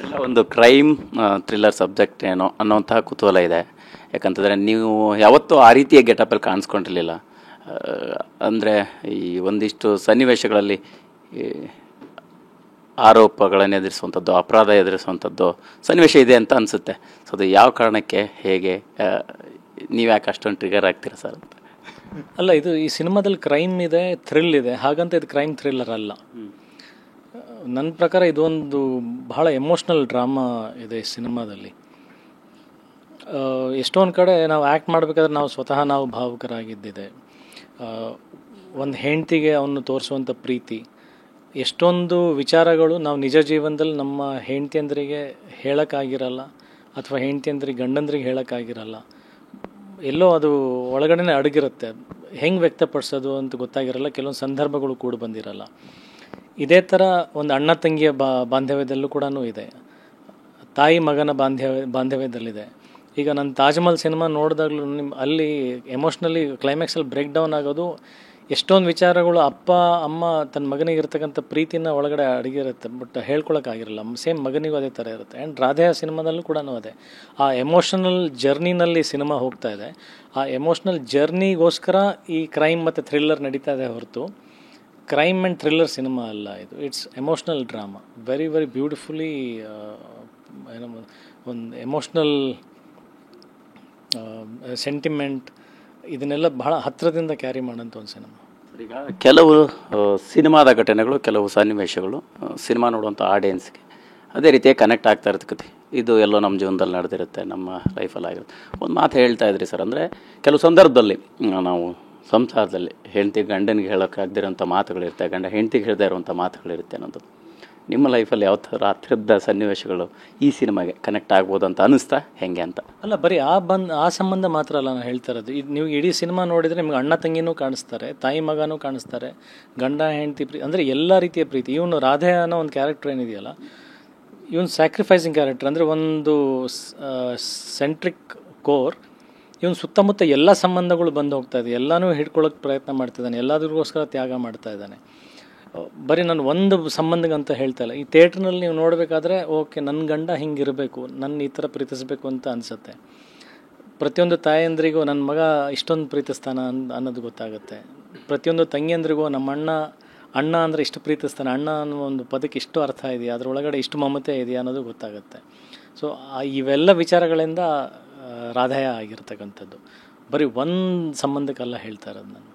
ಎಲ್ಲ ಒಂದು crime thriller subject ಏನೋ ಅನ್ನೋಂತಹ ಕುತೂಹಲ ಇದೆ. ಯಾಕಂತಂದರೆ ನೀವು ಯಾವತ್ತೂ ಆ ರೀತಿಯ ಗೆಟಪಲ್ಲಿ ಕಾಣಿಸ್ಕೊಂಡಿರಲಿಲ್ಲ. ಅಂದರೆ ಈ ಒಂದಿಷ್ಟು ಸನ್ನಿವೇಶಗಳಲ್ಲಿ ಈ ಆರೋಪಗಳನ್ನು ಎದುರಿಸುವಂಥದ್ದು, ಅಪರಾಧ ಎದುರಿಸುವಂಥದ್ದು ಸನ್ನಿವೇಶ ಇದೆ ಅಂತ ಅನಿಸುತ್ತೆ. ಸೊ ಅದು ಯಾವ ಕಾರಣಕ್ಕೆ, ಹೇಗೆ, ನೀವು ಯಾಕೆ ಅಷ್ಟೊಂದು ಟ್ರಿಗರ್ ಆಗ್ತೀರಾ ಸರ್ ಅಂತ? ಅಲ್ಲ, ಇದು ಈ ಸಿನಿಮಾದಲ್ಲಿ ಕ್ರೈಮ್ ಇದೆ, ಥ್ರಿಲ್ ಇದೆ, ಹಾಗಂತ ಇದು ಕ್ರೈಮ್ ಥ್ರಿಲ್ಲರ್ ಅಲ್ಲ. ನನ್ನ ಪ್ರಕಾರ ಇದೊಂದು ಬಹಳ ಎಮೋಷ್ನಲ್ ಡ್ರಾಮಾ ಇದೆ ಈ ಸಿನಿಮಾದಲ್ಲಿ. ಎಷ್ಟೊಂದು ಕಡೆ ನಾವು ಆ್ಯಕ್ಟ್ ಮಾಡಬೇಕಾದ್ರೆ ನಾವು ಭಾವುಕರಾಗಿದ್ದಿದೆ. ಒಂದು ಹೆಂಡತಿಗೆ ಅವನು ತೋರಿಸುವಂಥ ಪ್ರೀತಿ, ಎಷ್ಟೊಂದು ವಿಚಾರಗಳು ನಾವು ನಿಜ ಜೀವನದಲ್ಲಿ ನಮ್ಮ ಹೆಂಡತಿಯಂದ್ರಿಗೆ ಹೇಳೋಕ್ಕಾಗಿರಲ್ಲ, ಅಥವಾ ಹೆಂಡತಿಯಂದ್ರಿಗೆ ಗಂಡಂದ್ರಿಗೆ ಹೇಳೋಕ್ಕಾಗಿರಲ್ಲ. ಎಲ್ಲೋ ಅದು ಒಳಗಡೆ ಅಡಗಿರುತ್ತೆ. ಹೆಂಗೆ ವ್ಯಕ್ತಪಡಿಸೋದು ಅಂತ ಗೊತ್ತಾಗಿರಲ್ಲ. ಕೆಲವೊಂದು ಸಂದರ್ಭಗಳು ಕೂಡ ಬಂದಿರಲ್ಲ. ಇದೇ ಥರ ಒಂದು ಅಣ್ಣ ತಂಗಿಯ ಬಾಂಧವ್ಯದಲ್ಲೂ ಕೂಡ ಇದೆ, ತಾಯಿ ಮಗನ ಬಾಂಧವ್ಯದಲ್ಲಿದೆ. ಈಗ ನಾನು ತಾಜ್ ಮಹಲ್ ಸಿನಿಮಾ ನೋಡಿದಾಗಲೂ ಅಲ್ಲಿ ಎಮೋಷ್ನಲಿ ಕ್ಲೈಮ್ಯಾಕ್ಸಲ್ಲಿ ಬ್ರೇಕ್ ಡೌನ್ ಆಗೋದು, ಎಷ್ಟೊಂದು ವಿಚಾರಗಳು ಅಪ್ಪ ಅಮ್ಮ ತನ್ನ ಮಗನಿಗೆ ಇರ್ತಕ್ಕಂಥ ಪ್ರೀತಿನ ಒಳಗಡೆ ಅಡಗಿರುತ್ತೆ, ಬಟ್ ಹೇಳ್ಕೊಳಕ್ಕಾಗಿರಲ್ಲ. ಸೇಮ್ ಮಗನಿಗೂ ಅದೇ ಥರ ಇರುತ್ತೆ. ಆ್ಯಂಡ್ ರಾಧೆಯ ಸಿನಿಮಾದಲ್ಲೂ ಕೂಡ ಅದೇ ಆ ಎಮೋಷನಲ್ ಜರ್ನಿನಲ್ಲಿ ಸಿನಿಮಾ ಹೋಗ್ತಾ ಇದೆ. ಆ ಎಮೋಷ್ನಲ್ ಜರ್ನಿಗೋಸ್ಕರ ಈ ಕ್ರೈಮ್ ಮತ್ತು ಥ್ರಿಲ್ಲರ್ ನಡೀತಾ ಇದೆ ಹೊರತು ಕ್ರೈಮ್ ಆ್ಯಂಡ್ ಥ್ರಿಲ್ಲರ್ ಸಿನಿಮಾ ಅಲ್ಲ ಇದು. It's emotional drama, very very beautifully ಏನೋ ಒಂದು ಎಮೋಷ್ನಲ್ ಸೆಂಟಿಮೆಂಟ್ ಇದನ್ನೆಲ್ಲ ಬಹಳ ಹತ್ತಿರದಿಂದ ಕ್ಯಾರಿ ಮಾಡೋಂಥ ಒಂದು ಸಿನಿಮಾ. ಈಗ ಕೆಲವು ಸಿನಿಮಾದ ಘಟನೆಗಳು, ಕೆಲವು ಸನ್ನಿವೇಶಗಳು ಸಿನಿಮಾ ನೋಡುವಂಥ ಆಡಿಯನ್ಸ್ಗೆ ಅದೇ ರೀತಿಯಾಗಿ ಕನೆಕ್ಟ್ ಆಗ್ತಾ ಇರ್ತಕ್ಕಂಥ ಇದು ಎಲ್ಲೋ ನಮ್ಮ ಜೀವನದಲ್ಲಿ ನಡೆದಿರುತ್ತೆ, ನಮ್ಮ ಲೈಫಲ್ಲಿ ಆಗಿರುತ್ತೆ. ಒಂದು ಮಾತು ಹೇಳ್ತಾ ಇದ್ರಿ ಸರ್, ಅಂದರೆ ಕೆಲವು ಸಂದರ್ಭದಲ್ಲಿ ನಾವು ಸಂಸಾರದಲ್ಲಿ ಹೆಂಡತಿ ಗಂಡನಿಗೆ ಹೇಳೋಕ್ಕಾಗದಿರೋಂಥ ಮಾತುಗಳಿರುತ್ತೆ, ಗಂಡ ಹೆಂಡತಿಗೆ ಹೇಳದೇ ಇರುವಂಥ ಮಾತುಗಳಿರುತ್ತೆ ಅನ್ನೋದು. ನಿಮ್ಮ ಲೈಫಲ್ಲಿ ಯಾವ ಥರ ಹತ್ತಿರದ ಸನ್ನಿವೇಶಗಳು ಈ ಸಿನಿಮಾಗೆ ಕನೆಕ್ಟ್ ಆಗ್ಬೋದು ಅಂತ ಅನ್ನಿಸ್ತಾ, ಹೆಂಗೆ ಅಂತ? ಅಲ್ಲ, ಬರೀ ಆ ಸಂಬಂಧ ಮಾತ್ರ ಅಲ್ಲ ನಾನು ಹೇಳ್ತಾ ಇರೋದು. ಇದು ನೀವು ಇಡೀ ಸಿನಿಮಾ ನೋಡಿದರೆ ನಿಮ್ಗೆ ಅಣ್ಣ ತಂಗಿನೂ ಕಾಣಿಸ್ತಾರೆ, ತಾಯಿ ಮಗನೂ ಕಾಣಿಸ್ತಾರೆ, ಗಂಡ ಹೆಂಡತಿ ಪ್ರೀತಿ, ಅಂದರೆ ಎಲ್ಲ ರೀತಿಯ ಪ್ರೀತಿ. ಇವನು ರಾಧೆ ಅನ್ನೋ ಒಂದು ಕ್ಯಾರೆಕ್ಟರ್ ಏನಿದೆಯಲ್ಲ, ಇವನು ಸ್ಯಾಕ್ರಿಫೈಸಿಂಗ್ ಕ್ಯಾರೆಕ್ಟರ್. ಅಂದರೆ ಒಂದು ಸೆಂಟ್ರಿಕ್ ಕೋರ್. ಇವನು ಸುತ್ತಮುತ್ತ ಎಲ್ಲ ಸಂಬಂಧಗಳು ಬಂದು ಹೋಗ್ತಾ ಇದೆ, ಎಲ್ಲನೂ ಹಿಡ್ಕೊಳ್ಳೋಕೆ ಪ್ರಯತ್ನ ಮಾಡ್ತಿದ್ದಾನೆ, ಎಲ್ಲದಕ್ಕೋಸ್ಕರ ತ್ಯಾಗ ಮಾಡ್ತಾ ಇದ್ದಾನೆ. ಬರೀ ನಾನು ಒಂದು ಸಂಬಂಧಗಂತ ಹೇಳ್ತಾ ಇಲ್ಲ. ಈ ಥಿಯೇಟ್ರ್ನಲ್ಲಿ ನೀವು ನೋಡಬೇಕಾದ್ರೆ ಓಕೆ, ನನ್ನ ಗಂಡ ಹಿಂಗಿರಬೇಕು, ನನ್ನ ಈ ಥರ ಪ್ರೀತಿಸಬೇಕು ಅಂತ ಅನಿಸುತ್ತೆ. ಪ್ರತಿಯೊಂದು ತಾಯಂದ್ರಿಗೂ ನನ್ನ ಮಗ ಇಷ್ಟೊಂದು ಪ್ರೀತಿಸ್ತಾನ ಅನ್ನೋದು ಗೊತ್ತಾಗುತ್ತೆ. ಪ್ರತಿಯೊಂದು ತಂಗಿಯಂದ್ರಿಗೂ ನಮ್ಮ ಅಣ್ಣ ಅಂದರೆ ಇಷ್ಟು ಪ್ರೀತಿಸ್ತಾನೆ, ಅಣ್ಣ ಅನ್ನೋ ಒಂದು ಪದಕ್ಕೆ ಇಷ್ಟು ಅರ್ಥ ಇದೆಯಾ, ಅದರೊಳಗಡೆ ಇಷ್ಟು ಮಮತೆ ಇದೆಯಾ ಅನ್ನೋದು ಗೊತ್ತಾಗುತ್ತೆ. ಸೊ ಇವೆಲ್ಲ ವಿಚಾರಗಳಿಂದ ರಾಧೆಯ ಆಗಿರ್ತಕ್ಕಂಥದ್ದು. ಬರೀ ಒಂದು ಸಂಬಂಧಕ್ಕೆಲ್ಲ ಹೇಳ್ತಾ ಇರೋದು ನಾನು.